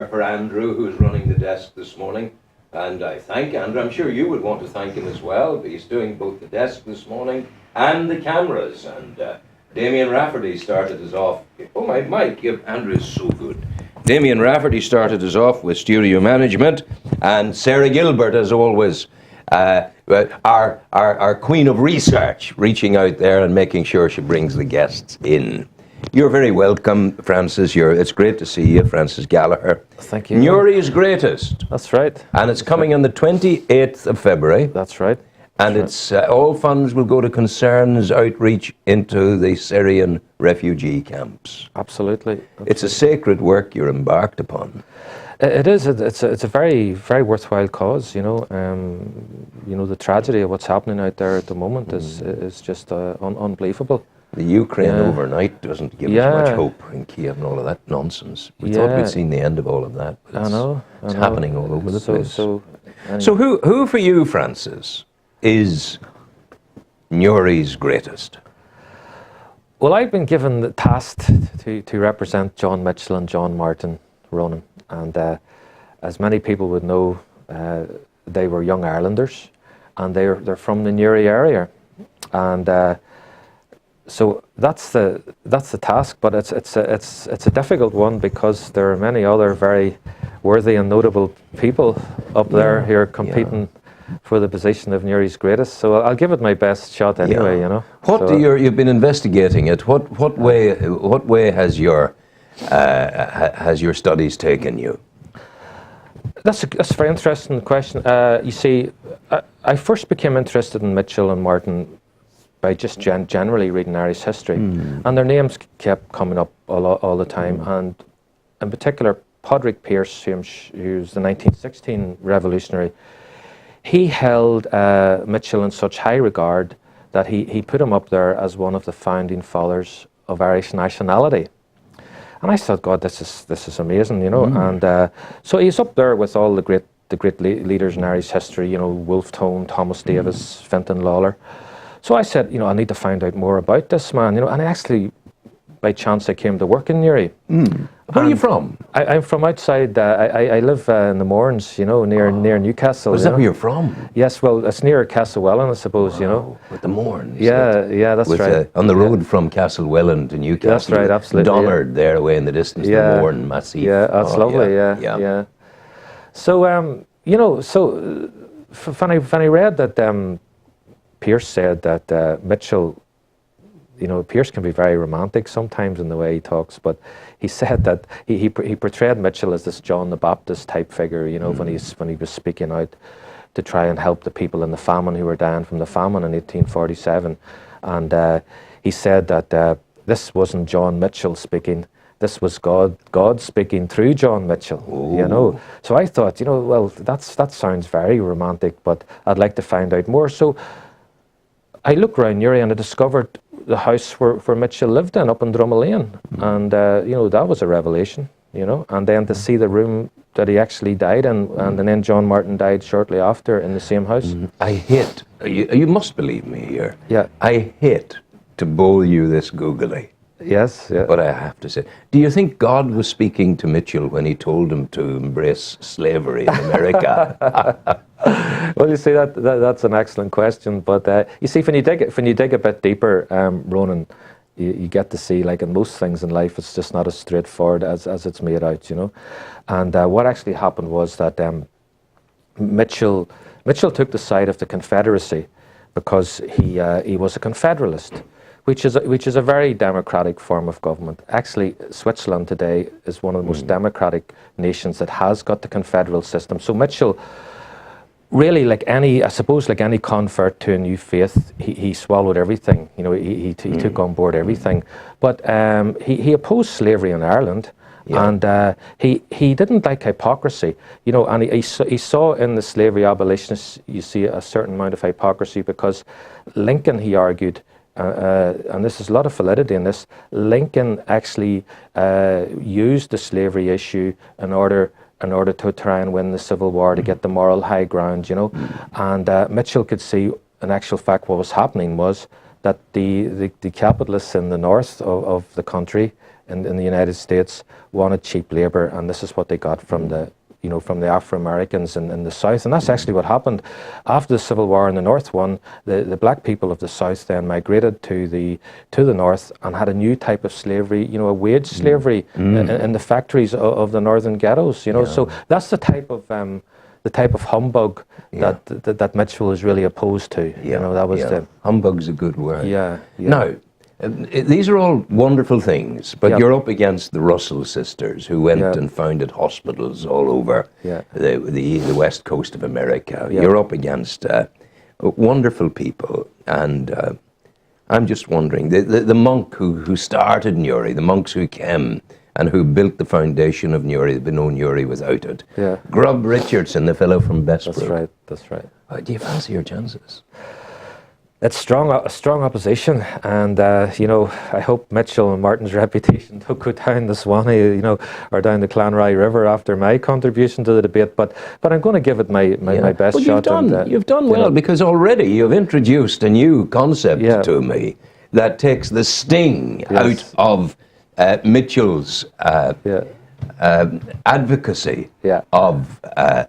for Andrew, who's running the desk this morning. And I thank Andrew. I'm sure you would want to thank him as well. He's doing both the desk this morning and the cameras. And Damien Rafferty started us off. Oh, my mic. Andrew is so good. Damien Rafferty started us off with studio management. And Sarah Gilbert, as always, our queen of research, reaching out there and making sure she brings the guests in. You're very welcome, Francis. It's great to see you, Francis Gallagher. Thank you. Newry's greatest. That's right. And it's coming on the 28th of February. That's right. And it's all funds will go to concerns outreach into the Syrian refugee camps. Absolutely. It's a sacred work you're embarked upon. It is. It's a very, very worthwhile cause. The tragedy of what's happening out there at the moment is just unbelievable. The Ukraine overnight doesn't give us much hope in Kiev and all of that nonsense. We thought we'd seen the end of all of that. But I know. It's happening all over the place. Anyway. So who for you, Francis, is Newry's greatest? Well, I've been given the task to represent John Mitchell and John Martin Ronan. And as many people would know, they were young Irelanders. And they're from the Newry area. And so that's the task, but it's a difficult one because there are many other very worthy and notable people up there who are competing for the position of Newry's greatest. So I'll give it my best shot anyway. You've been investigating it. What way has your studies taken you? That's a very interesting question. You see, I first became interested in Mitchell and Martin by just generally reading Irish history. And their names kept coming up all the time. And in particular, Padraig Pearse, who's the 1916 revolutionary, he held Mitchell in such high regard that he put him up there as one of the founding fathers of Irish nationality. And I thought, God, this is amazing, And so he's up there with all the great leaders in Irish history, Wolfe Tone, Thomas Davis, Fintan Lawler. So I said, I need to find out more about this man, and actually, by chance, I came to work in Newry. Where are you from? I'm from outside. I live in the Mournes, near Newcastle. Is that where you're from? Yes, well, it's near Castlewellan, I suppose, With the Mournes. Yeah, that's right. On the road from Castlewellan to Newcastle. That's right, absolutely. Dollard there away in the distance, the Mourne Massif. Yeah, that's lovely, yeah. So, when I read that Pearse said that Mitchell, Pearse can be very romantic sometimes in the way he talks, but he said that he portrayed Mitchell as this John the Baptist type figure, when he was speaking out to try and help the people in the famine who were dying from the famine in 1847. And he said that this wasn't John Mitchell speaking, this was God speaking through John Mitchell, So I thought, well, that sounds very romantic, but I'd like to find out more. So I looked around Newry and I discovered the house where Mitchell lived in up in Drumlane. And, that was a revelation, And then to see the room that he actually died in, and then John Martin died shortly after in the same house. I hate, you must believe me here. Yeah. I hate to bowl you this googly. Yes, yeah. But I have to say, do you think God was speaking to Mitchell when he told him to embrace slavery in America? Well, you see, that's an excellent question. But you see, when you dig a bit deeper, Ronan, you get to see, like in most things in life, it's just not as straightforward as it's made out, And what actually happened was that Mitchell took the side of the Confederacy because he was a Confederalist. Which is a very democratic form of government. Actually, Switzerland today is one of the most democratic nations that has got the confederal system. So Mitchell, really, like any convert to a new faith, he swallowed everything. He took on board everything. But he opposed slavery in Ireland. Yeah. And he didn't like hypocrisy, and he saw in the slavery abolitionists, you see a certain amount of hypocrisy because Lincoln, he argued, and this is a lot of validity in this, Lincoln actually used the slavery issue in order to try and win the Civil War, to get the moral high ground, And Mitchell could see, in actual fact, what was happening was that the capitalists in the north of the country, in the United States wanted cheap labour, and this is what they got from the from the Afro-Americans in the South. And that's actually what happened. After the Civil War in the North won, the black people of the South then migrated to the North and had a new type of slavery, a wage slavery in the factories of the northern ghettos, So that's the type of humbug that Mitchell was really opposed to. That was the humbug's a good word. Yeah. Now, these are all wonderful things, but you're up against the Russell sisters, who went and founded hospitals all over the west coast of America. You're up against wonderful people, and I'm just wondering, the monk who started Newry, the monks who came and who built the foundation of Newry, there'd be no Newry without it. Yeah. Grub Richardson, the fellow from Bessborough. That's right. Do you fancy your chances? It's strong opposition, and I hope Mitchell and Martin's reputation don't go down the Swanee, or down the Clanrye River after my contribution to the debate. But I'm going to give it my best shot. You've done well, because already you've introduced a new concept to me that takes the sting out of Mitchell's advocacy of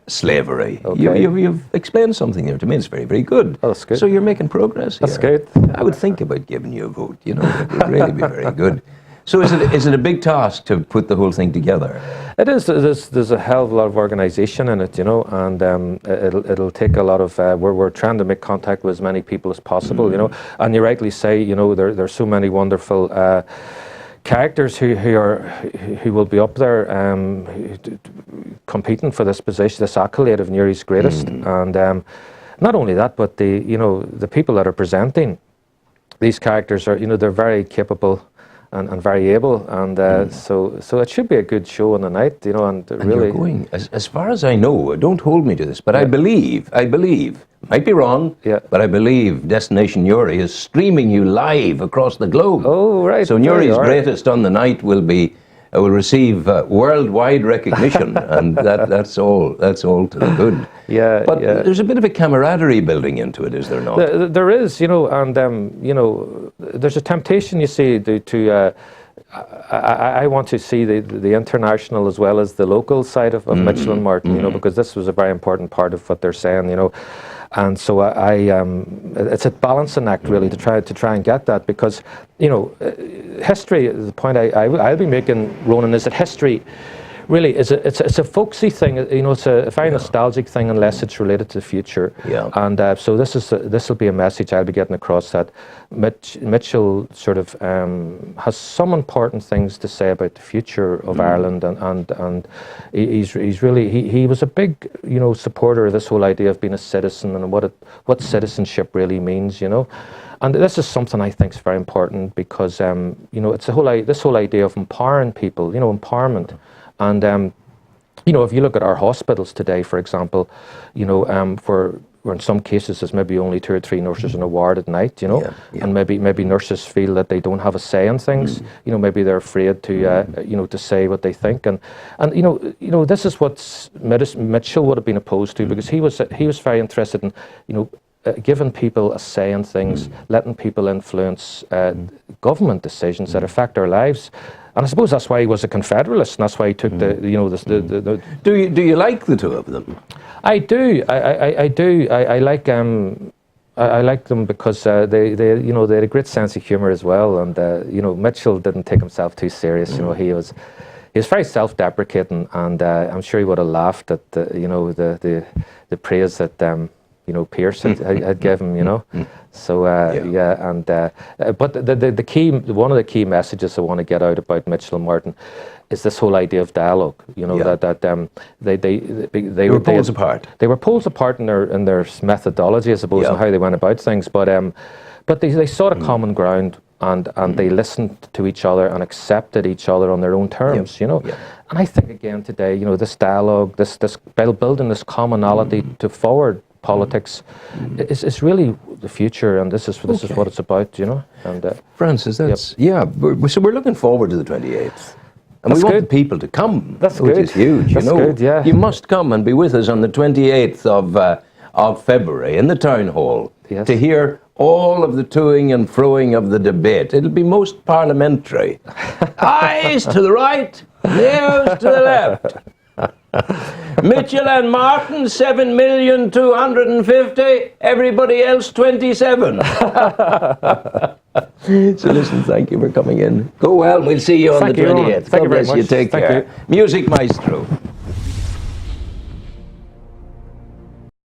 slavery. Okay. You've explained something there to me. It's very, very good. Oh, that's good. So you're making progress here. That's good. I would think about giving you a vote. It would really be very good. So is it a big task to put the whole thing together? It is. There's a hell of a lot of organisation in it, and it'll take a lot of. We're trying to make contact with as many people as possible, And you rightly say, there's so many wonderful characters who will be up there competing for this position, this accolade of Newry's greatest, and not only that, but the people that are presenting these characters are they're very capable and very able, and so it should be a good show on the night, and really. You're going, as far as I know, don't hold me to this, but I believe, might be wrong, but I believe Destination Newry is streaming you live across the globe. Oh, right. So Newry's greatest on the night will receive worldwide recognition, and that's all to the good. Yeah, but there's a bit of a camaraderie building into it, is there not? There is, and there's a temptation, you see, to I want to see the international as well as the local side of Mitchell and Martin, because this was a very important part of what they're saying, And so it's a balancing act really to try and get that, because history. The point I'll be making, Ronan, is that history really it's a folksy thing. It's a very nostalgic thing unless it's related to the future. Yeah. And so this will be a message I'll be getting across, that Mitchell sort of has some important things to say about the future of Ireland, and he's really he was a big supporter of this whole idea of being a citizen and what citizenship really means. And this is something I think is very important, because it's this whole idea of empowering people, empowerment. And if you look at our hospitals today, for example, where in some cases there's maybe only 2 or 3 nurses in a ward at night, and maybe nurses feel that they don't have a say in things. Maybe they're afraid to to say what they think, and this is what Mitchell would have been opposed to, because he was very interested in giving people a say in things, letting people influence government decisions that affect our lives. And I suppose that's why he was a Confederalist, and that's why he took the. Do you like the two of them? I do. I do. I like I like them because they had a great sense of humour as well, and Mitchell didn't take himself too serious. He was very self-deprecating, and I'm sure he would have laughed at the praise that Pierce had given him. So but the key, one of the key messages I want to get out about Mitchell and Martin is this whole idea of dialogue. That they were poles apart. They were poles apart in their methodology, I suppose, and how they went about things. But they sought a common ground, and they listened to each other and accepted each other on their own terms. And I think again today, this dialogue, this building this commonality to forward politics is really the future, and this is what it's about, And Francis, that's so we're looking forward to the 28th. And we want the people to come, which is huge. That's good, yeah. You must come and be with us on the 28th of February in the town hall to hear all of the toing and froing of the debate. It'll be most parliamentary. Ayes to the right, nays to the left. Mitchell and Martin, 7,250,000. Everybody else, 27. So listen, thank you for coming in. Go well. We'll see you on the 28th. Thank you very God bless you. much. Take Thank care. you. Music Maestro.